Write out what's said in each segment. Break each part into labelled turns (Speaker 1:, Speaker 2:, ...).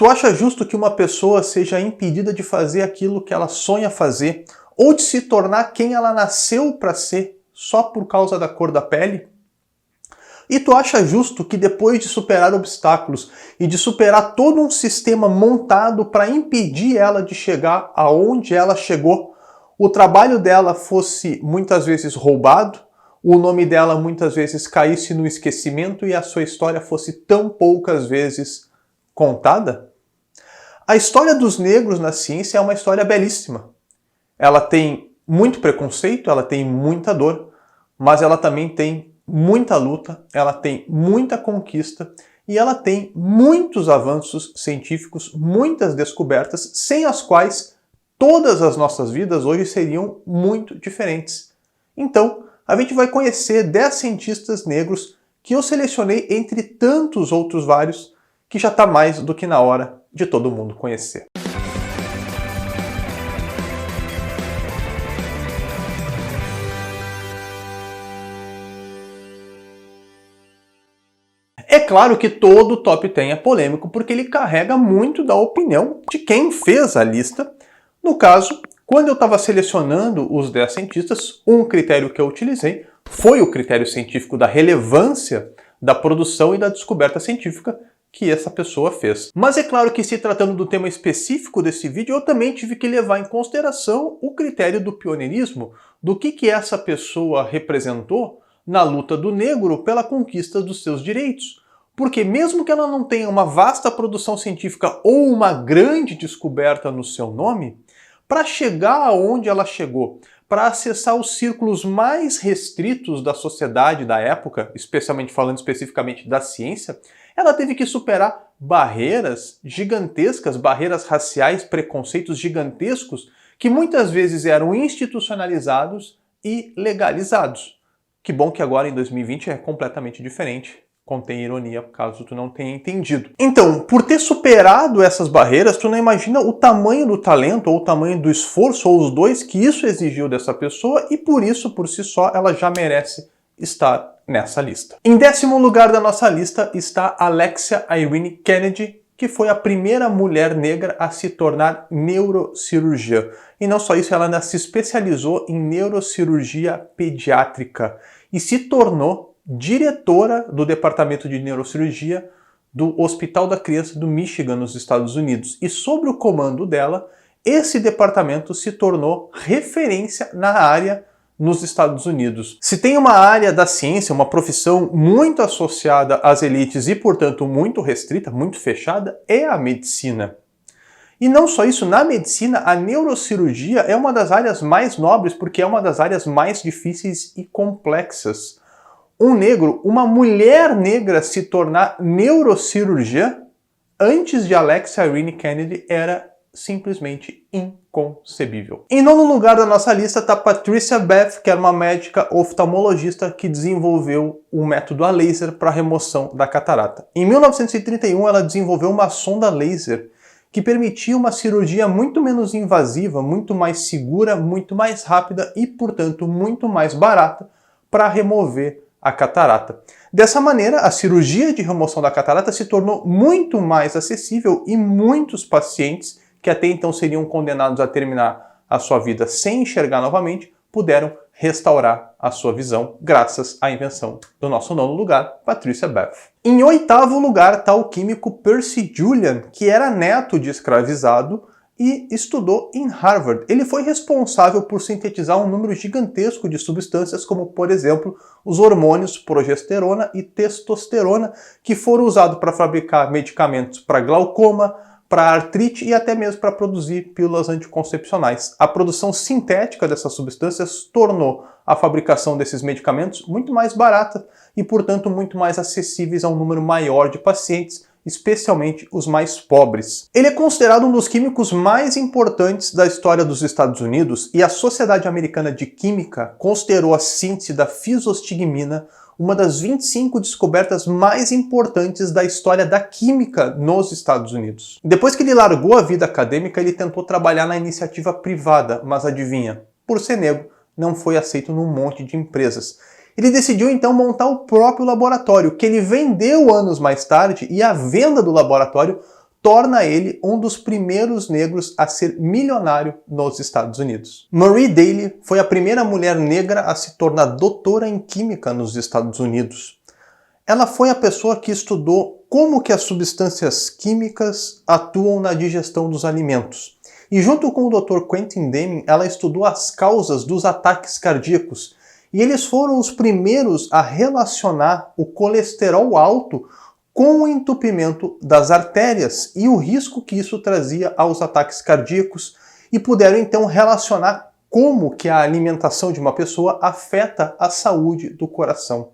Speaker 1: Tu acha justo que uma pessoa seja impedida de fazer aquilo que ela sonha fazer ou de se tornar quem ela nasceu para ser só por causa da cor da pele? E tu acha justo que depois de superar obstáculos e de superar todo um sistema montado para impedir ela de chegar aonde ela chegou, o trabalho dela fosse muitas vezes roubado, o nome dela muitas vezes caísse no esquecimento e a sua história fosse tão poucas vezes contada? A história dos negros na ciência é uma história belíssima. Ela tem muito preconceito, ela tem muita dor, mas ela também tem muita luta, ela tem muita conquista e ela tem muitos avanços científicos, muitas descobertas, sem as quais todas as nossas vidas hoje seriam muito diferentes. Então, a gente vai conhecer 10 cientistas negros que eu selecionei entre tantos outros vários que já está mais do que na hora de todo mundo conhecer. É claro que todo top 10 é polêmico porque ele carrega muito da opinião de quem fez a lista. No caso, quando eu estava selecionando os 10 cientistas, um critério que eu utilizei foi o critério científico da relevância da produção e da descoberta científica que essa pessoa fez. Mas é claro que, se tratando do tema específico desse vídeo, eu também tive que levar em consideração o critério do pioneirismo, do que essa pessoa representou na luta do negro pela conquista dos seus direitos. Porque mesmo que ela não tenha uma vasta produção científica ou uma grande descoberta no seu nome, para chegar aonde ela chegou, para acessar os círculos mais restritos da sociedade da época, especialmente falando especificamente da ciência, ela teve que superar barreiras gigantescas, barreiras raciais, preconceitos gigantescos, que muitas vezes eram institucionalizados e legalizados. Que bom que agora em 2020 é completamente diferente. Contém ironia, caso tu não tenha entendido. Então, por ter superado essas barreiras, tu não imagina o tamanho do talento, ou o tamanho do esforço, ou os dois, que isso exigiu dessa pessoa, e por isso, por si só, ela já merece estar nessa lista. Em 10º lugar da nossa lista está Alexia Irene Kennedy, que foi a primeira mulher negra a se tornar neurocirurgiã. E não só isso, ela ainda se especializou em neurocirurgia pediátrica e se tornou diretora do Departamento de Neurocirurgia do Hospital da Criança do Michigan, nos Estados Unidos. E sob o comando dela, esse departamento se tornou referência na área nos Estados Unidos. Se tem uma área da ciência, uma profissão muito associada às elites e, portanto, muito restrita, muito fechada, é a medicina. E não só isso, na medicina, a neurocirurgia é uma das áreas mais nobres porque é uma das áreas mais difíceis e complexas. Um negro, uma mulher negra se tornar neurocirurgiã antes de Alexia Irene Kennedy era simplesmente inconcebível. Em 9º lugar da nossa lista está Patricia Beth, que era uma médica oftalmologista que desenvolveu o método a laser para remoção da catarata. Em 1931 ela desenvolveu uma sonda laser que permitia uma cirurgia muito menos invasiva, muito mais segura, muito mais rápida e, portanto, muito mais barata para remover a catarata. Dessa maneira, a cirurgia de remoção da catarata se tornou muito mais acessível e muitos pacientes que até então seriam condenados a terminar a sua vida sem enxergar novamente, puderam restaurar a sua visão graças à invenção do nosso 9º lugar, Patricia Beth. Em 8º lugar está o químico Percy Julian, que era neto de escravizado e estudou em Harvard. Ele foi responsável por sintetizar um número gigantesco de substâncias, como, por exemplo, os hormônios progesterona e testosterona, que foram usados para fabricar medicamentos para glaucoma, para artrite e até mesmo para produzir pílulas anticoncepcionais. A produção sintética dessas substâncias tornou a fabricação desses medicamentos muito mais barata e, portanto, muito mais acessíveis a um número maior de pacientes, especialmente os mais pobres. Ele é considerado um dos químicos mais importantes da história dos Estados Unidos e a Sociedade Americana de Química considerou a síntese da fisostigmina uma das 25 descobertas mais importantes da história da química nos Estados Unidos. Depois que ele largou a vida acadêmica, ele tentou trabalhar na iniciativa privada, mas adivinha? Por ser negro, não foi aceito num monte de empresas. Ele decidiu então montar o próprio laboratório, que ele vendeu anos mais tarde, e a venda do laboratório torna ele um dos primeiros negros a ser milionário nos Estados Unidos. Marie Daly foi a primeira mulher negra a se tornar doutora em química nos Estados Unidos. Ela foi a pessoa que estudou como que as substâncias químicas atuam na digestão dos alimentos. E junto com o Dr. Quentin Deming, ela estudou as causas dos ataques cardíacos. E eles foram os primeiros a relacionar o colesterol alto com o entupimento das artérias e o risco que isso trazia aos ataques cardíacos, e puderam então relacionar como que a alimentação de uma pessoa afeta a saúde do coração.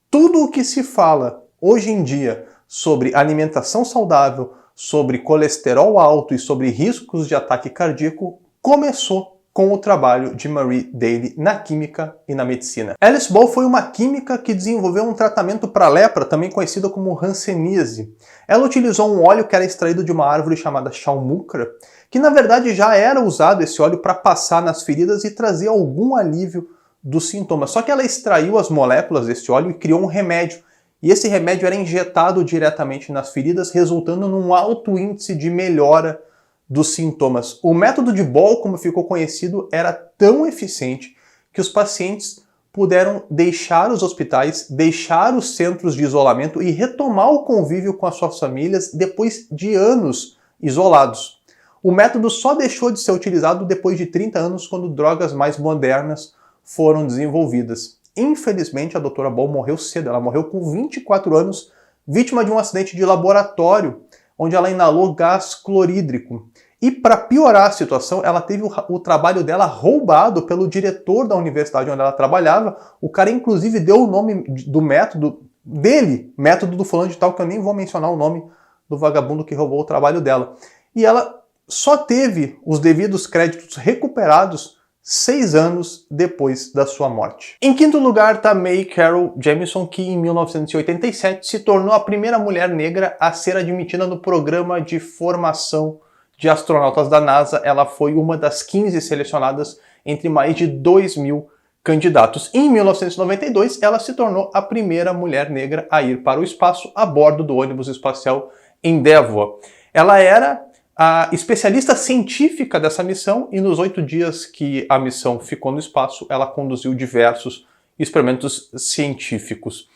Speaker 1: Tudo o que se fala hoje em dia sobre alimentação saudável, sobre colesterol alto e sobre riscos de ataque cardíaco começou com o trabalho de Marie Daly na química e na medicina. Alice Ball foi uma química que desenvolveu um tratamento para lepra, também conhecida como hanseníase. Ela utilizou um óleo que era extraído de uma árvore chamada Chaumucra, que na verdade já era usado esse óleo para passar nas feridas e trazer algum alívio dos sintomas. Só que ela extraiu as moléculas desse óleo e criou um remédio. E esse remédio era injetado diretamente nas feridas, resultando num alto índice de melhora dos sintomas. O método de Ball, como ficou conhecido, era tão eficiente que os pacientes puderam deixar os hospitais, deixar os centros de isolamento e retomar o convívio com as suas famílias depois de anos isolados. O método só deixou de ser utilizado depois de 30 anos, quando drogas mais modernas foram desenvolvidas. Infelizmente, a doutora Ball morreu cedo. Ela morreu com 24 anos, vítima de um acidente de laboratório, onde ela inalou gás clorídrico. E para piorar a situação, ela teve o trabalho dela roubado pelo diretor da universidade onde ela trabalhava. O cara, inclusive, deu o nome do método dele, método do fulano de tal, que eu nem vou mencionar o nome do vagabundo que roubou o trabalho dela. E ela só teve os devidos créditos recuperados 6 anos depois da sua morte. Em quinto lugar está Mae Carol Jemison, que em 1987 se tornou a primeira mulher negra a ser admitida no programa de formação de astronautas da NASA. Ela foi uma das 15 selecionadas entre mais de 2.000 candidatos. Em 1992, ela se tornou a primeira mulher negra a ir para o espaço a bordo do ônibus espacial Endeavour. Ela era a especialista científica dessa missão, e nos 8 dias que a missão ficou no espaço, ela conduziu diversos experimentos científicos.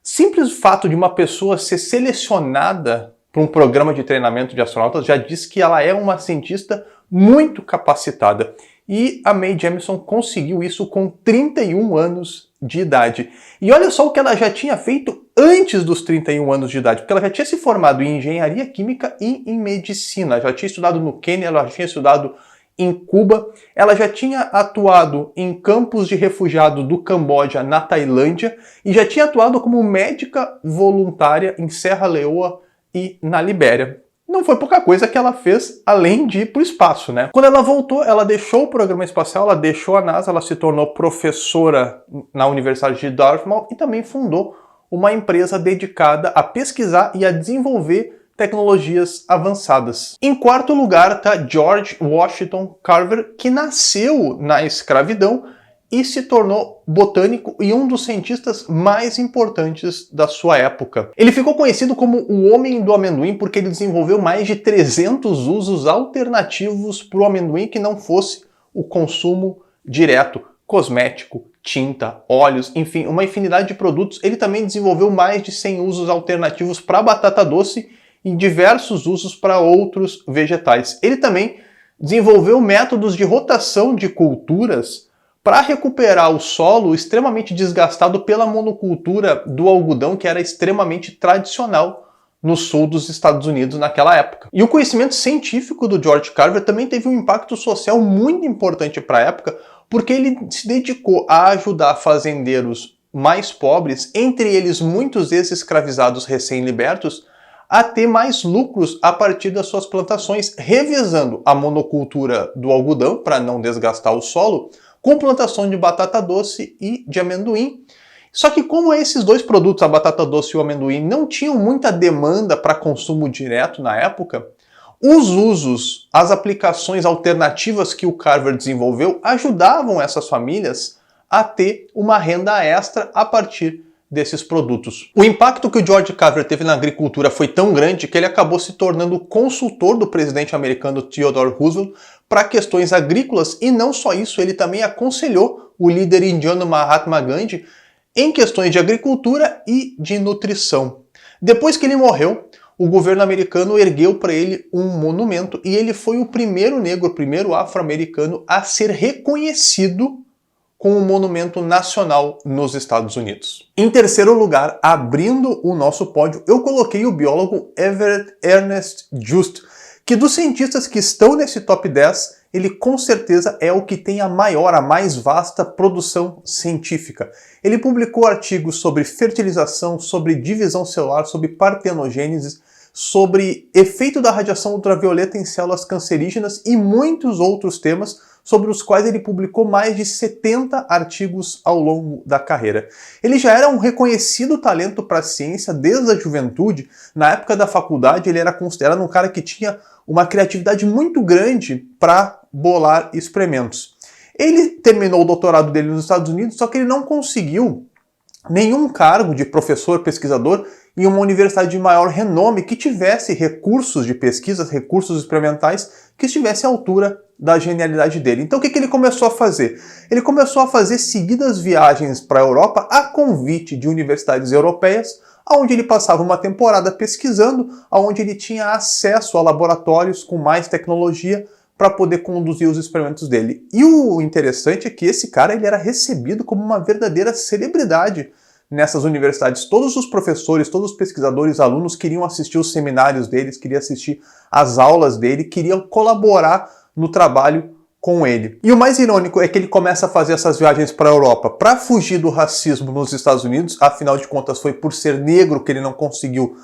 Speaker 1: Simples fato de uma pessoa ser selecionada para um programa de treinamento de astronautas já diz que ela é uma cientista muito capacitada. E a Mae Jemison conseguiu isso com 31 anos de idade. E olha só o que ela já tinha feito antes dos 31 anos de idade, porque ela já tinha se formado em engenharia química e em medicina. Já tinha estudado no Quênia, ela já tinha estudado em Cuba, ela já tinha atuado em campos de refugiados do Camboja, na Tailândia, e já tinha atuado como médica voluntária em Serra Leoa e na Libéria. Não foi pouca coisa que ela fez além de ir para o espaço, né? Quando ela voltou, ela deixou o programa espacial, ela deixou a NASA, ela se tornou professora na Universidade de Dartmouth e também fundou uma empresa dedicada a pesquisar e a desenvolver tecnologias avançadas. Em quarto lugar está George Washington Carver, que nasceu na escravidão e se tornou botânico e um dos cientistas mais importantes da sua época. Ele ficou conhecido como o Homem do Amendoim porque ele desenvolveu mais de 300 usos alternativos para o amendoim que não fosse o consumo direto, cosmético, tinta, óleos, enfim, uma infinidade de produtos. Ele também desenvolveu mais de 100 usos alternativos para a batata doce e diversos usos para outros vegetais. Ele também desenvolveu métodos de rotação de culturas para recuperar o solo extremamente desgastado pela monocultura do algodão, que era extremamente tradicional no sul dos Estados Unidos naquela época. E o conhecimento científico do George Carver também teve um impacto social muito importante para a época, porque ele se dedicou a ajudar fazendeiros mais pobres, entre eles muitos ex-escravizados recém-libertos, a ter mais lucros a partir das suas plantações, revezando a monocultura do algodão para não desgastar o solo, com plantação de batata doce e de amendoim. Só que como esses dois produtos, a batata doce e o amendoim, não tinham muita demanda para consumo direto na época, os usos, as aplicações alternativas que o Carver desenvolveu ajudavam essas famílias a ter uma renda extra a partir desses produtos. O impacto que o George Carver teve na agricultura foi tão grande que ele acabou se tornando consultor do presidente americano Theodore Roosevelt para questões agrícolas, e não só isso, ele também aconselhou o líder indiano Mahatma Gandhi em questões de agricultura e de nutrição. Depois que ele morreu, o governo americano ergueu para ele um monumento e ele foi o primeiro negro, o primeiro afro-americano a ser reconhecido com um monumento nacional nos Estados Unidos. Em terceiro lugar, abrindo o nosso pódio, eu coloquei o biólogo Everett Ernest Just, que dos cientistas que estão nesse top 10, ele com certeza é o que tem a maior, a mais vasta produção científica. Ele publicou artigos sobre fertilização, sobre divisão celular, sobre partenogênese, sobre efeito da radiação ultravioleta em células cancerígenas e muitos outros temas sobre os quais ele publicou mais de 70 artigos ao longo da carreira. Ele já era um reconhecido talento para a ciência desde a juventude. Na época da faculdade ele era considerado um cara que tinha uma criatividade muito grande para bolar experimentos. Ele terminou o doutorado dele nos Estados Unidos, só que ele não conseguiu nenhum cargo de professor pesquisador em uma universidade de maior renome que tivesse recursos de pesquisa, recursos experimentais que estivesse à altura da genialidade dele. Então o que ele começou a fazer? Ele começou a fazer seguidas viagens para a Europa a convite de universidades europeias, onde ele passava uma temporada pesquisando, onde ele tinha acesso a laboratórios com mais tecnologia para poder conduzir os experimentos dele. E o interessante é que esse cara ele era recebido como uma verdadeira celebridade nessas universidades. Todos os professores, todos os pesquisadores, alunos queriam assistir os seminários deles, queriam assistir às aulas dele, queriam colaborar no trabalho com ele. E o mais irônico é que ele começa a fazer essas viagens para a Europa para fugir do racismo nos Estados Unidos. Afinal de contas, foi por ser negro que ele não conseguiu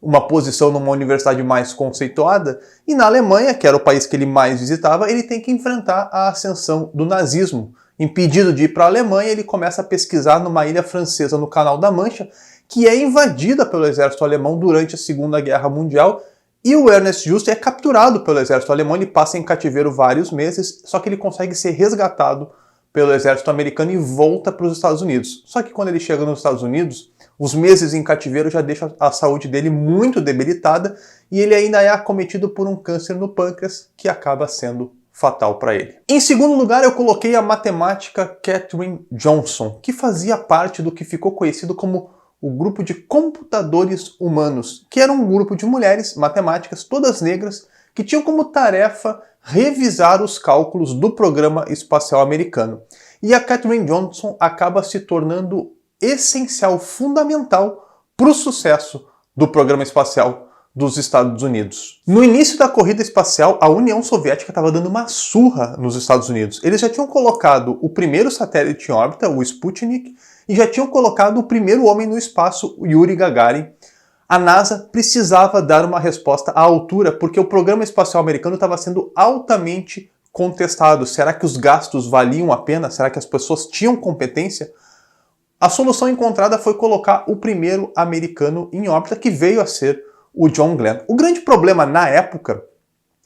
Speaker 1: uma posição numa universidade mais conceituada. E na Alemanha, que era o país que ele mais visitava, ele tem que enfrentar a ascensão do nazismo. Impedido de ir para a Alemanha, ele começa a pesquisar numa ilha francesa no Canal da Mancha, que é invadida pelo exército alemão durante a Segunda Guerra Mundial, e o Ernest Just é capturado pelo exército alemão. Ele passa em cativeiro vários meses, só que ele consegue ser resgatado pelo exército americano e volta para os Estados Unidos. Só que quando ele chega nos Estados Unidos, os meses em cativeiro já deixam a saúde dele muito debilitada e ele ainda é acometido por um câncer no pâncreas que acaba sendo fatal para ele. Em segundo lugar, eu coloquei a matemática Katherine Johnson, que fazia parte do que ficou conhecido como o grupo de computadores humanos, que era um grupo de mulheres matemáticas, todas negras, que tinham como tarefa revisar os cálculos do programa espacial americano. E a Katherine Johnson acaba se tornando essencial, fundamental para o sucesso do programa espacial dos Estados Unidos. No início da corrida espacial, a União Soviética estava dando uma surra nos Estados Unidos. Eles já tinham colocado o primeiro satélite em órbita, o Sputnik, e já tinham colocado o primeiro homem no espaço, o Yuri Gagarin. A NASA precisava dar uma resposta à altura, porque o programa espacial americano estava sendo altamente contestado. Será que os gastos valiam a pena? Será que as pessoas tinham competência? A solução encontrada foi colocar o primeiro americano em órbita, que veio a ser o John Glenn. O grande problema na época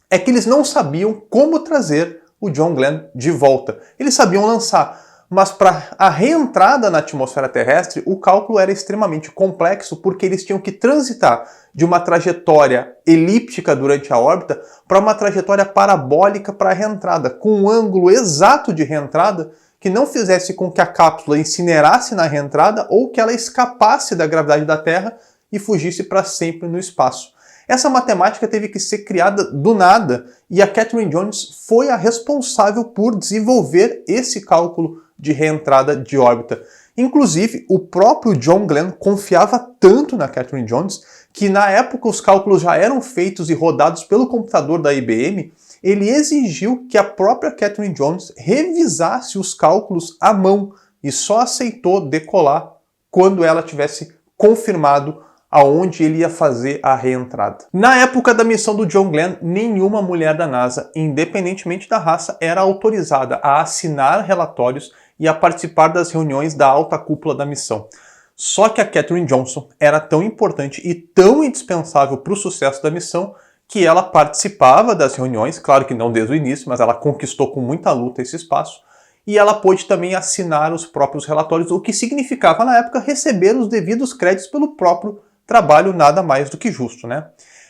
Speaker 1: é que eles não sabiam como trazer o John Glenn de volta. Eles sabiam lançar, mas para a reentrada na atmosfera terrestre, o cálculo era extremamente complexo, porque eles tinham que transitar de uma trajetória elíptica durante a órbita para uma trajetória parabólica para a reentrada, com um ângulo exato de reentrada que não fizesse com que a cápsula incinerasse na reentrada ou que ela escapasse da gravidade da Terra e fugisse para sempre no espaço. Essa matemática teve que ser criada do nada e a Katherine Jones foi a responsável por desenvolver esse cálculo de reentrada de órbita. Inclusive, o próprio John Glenn confiava tanto na Katherine Jones que na época os cálculos já eram feitos e rodados pelo computador da IBM. Ele exigiu que a própria Katherine Jones revisasse os cálculos à mão e só aceitou decolar quando ela tivesse confirmado aonde ele ia fazer a reentrada. Na época da missão do John Glenn, nenhuma mulher da NASA, independentemente da raça, era autorizada a assinar relatórios e a participar das reuniões da alta cúpula da missão. Só que a Katherine Johnson era tão importante e tão indispensável para o sucesso da missão que ela participava das reuniões, claro que não desde o início, mas ela conquistou com muita luta esse espaço, e ela pôde também assinar os próprios relatórios, o que significava na época receber os devidos créditos pelo próprio trabalho, nada mais do que justo, né?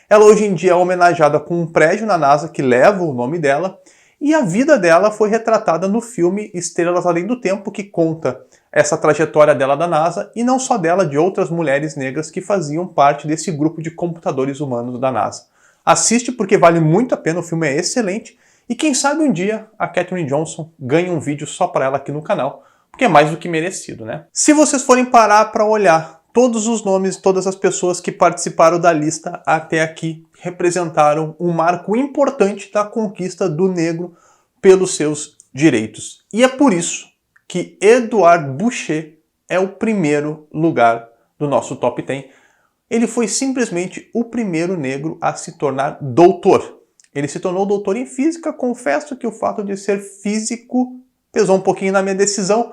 Speaker 1: Ela hoje em dia é homenageada com um prédio na NASA que leva o nome dela, e a vida dela foi retratada no filme Estrelas Além do Tempo, que conta essa trajetória dela da NASA, e não só dela, de outras mulheres negras que faziam parte desse grupo de computadores humanos da NASA. Assiste porque vale muito a pena, o filme é excelente, e quem sabe um dia a Katherine Johnson ganha um vídeo só para ela aqui no canal, porque é mais do que merecido, né? Se vocês forem parar para olhar, todos os nomes, todas as pessoas que participaram da lista até aqui representaram um marco importante da conquista do negro pelos seus direitos. E é por isso que Edouard Boucher é o primeiro lugar do nosso top 10. Ele foi simplesmente o primeiro negro a se tornar doutor. Ele se tornou doutor em física. Confesso que o fato de ser físico pesou um pouquinho na minha decisão,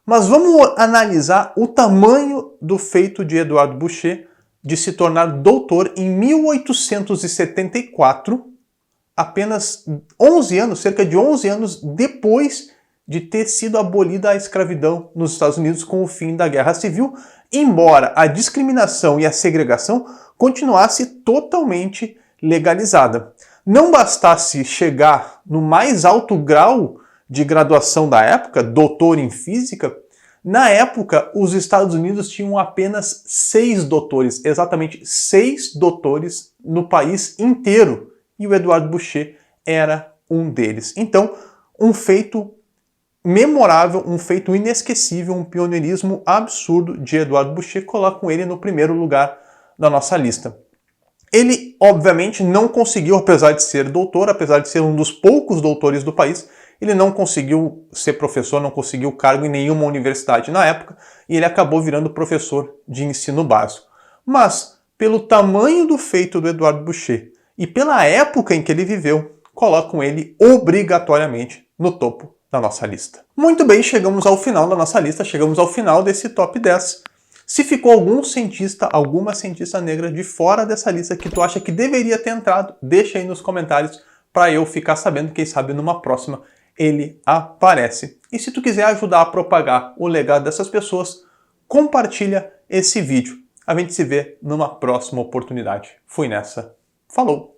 Speaker 1: mas vamos analisar o tamanho do feito de Edouard Boucher de se tornar doutor em 1874, apenas 11 anos, cerca de 11 anos depois de ter sido abolida a escravidão nos Estados Unidos com o fim da Guerra Civil, embora a discriminação e a segregação continuasse totalmente legalizada. Não bastasse chegar no mais alto grau de graduação da época, doutor em física, na época os Estados Unidos tinham apenas 6 doutores, exatamente 6 doutores no país inteiro, e o Edouard Boucher era um deles. Então, um feito memorável, um feito inesquecível, um pioneirismo absurdo de Edouard Boucher, colocam ele no primeiro lugar da nossa lista. Ele, obviamente, não conseguiu, apesar de ser doutor, apesar de ser um dos poucos doutores do país, ele não conseguiu ser professor, não conseguiu cargo em nenhuma universidade na época, e ele acabou virando professor de ensino básico. Mas, pelo tamanho do feito do Edouard Boucher e pela época em que ele viveu, colocam ele obrigatoriamente no topo da nossa lista. Muito bem, chegamos ao final da nossa lista, chegamos ao final desse top 10. Se ficou algum cientista, alguma cientista negra de fora dessa lista que tu acha que deveria ter entrado, deixa aí nos comentários para eu ficar sabendo, quem sabe numa próxima ele aparece. E se tu quiser ajudar a propagar o legado dessas pessoas, compartilha esse vídeo. A gente se vê numa próxima oportunidade. Fui nessa. Falou!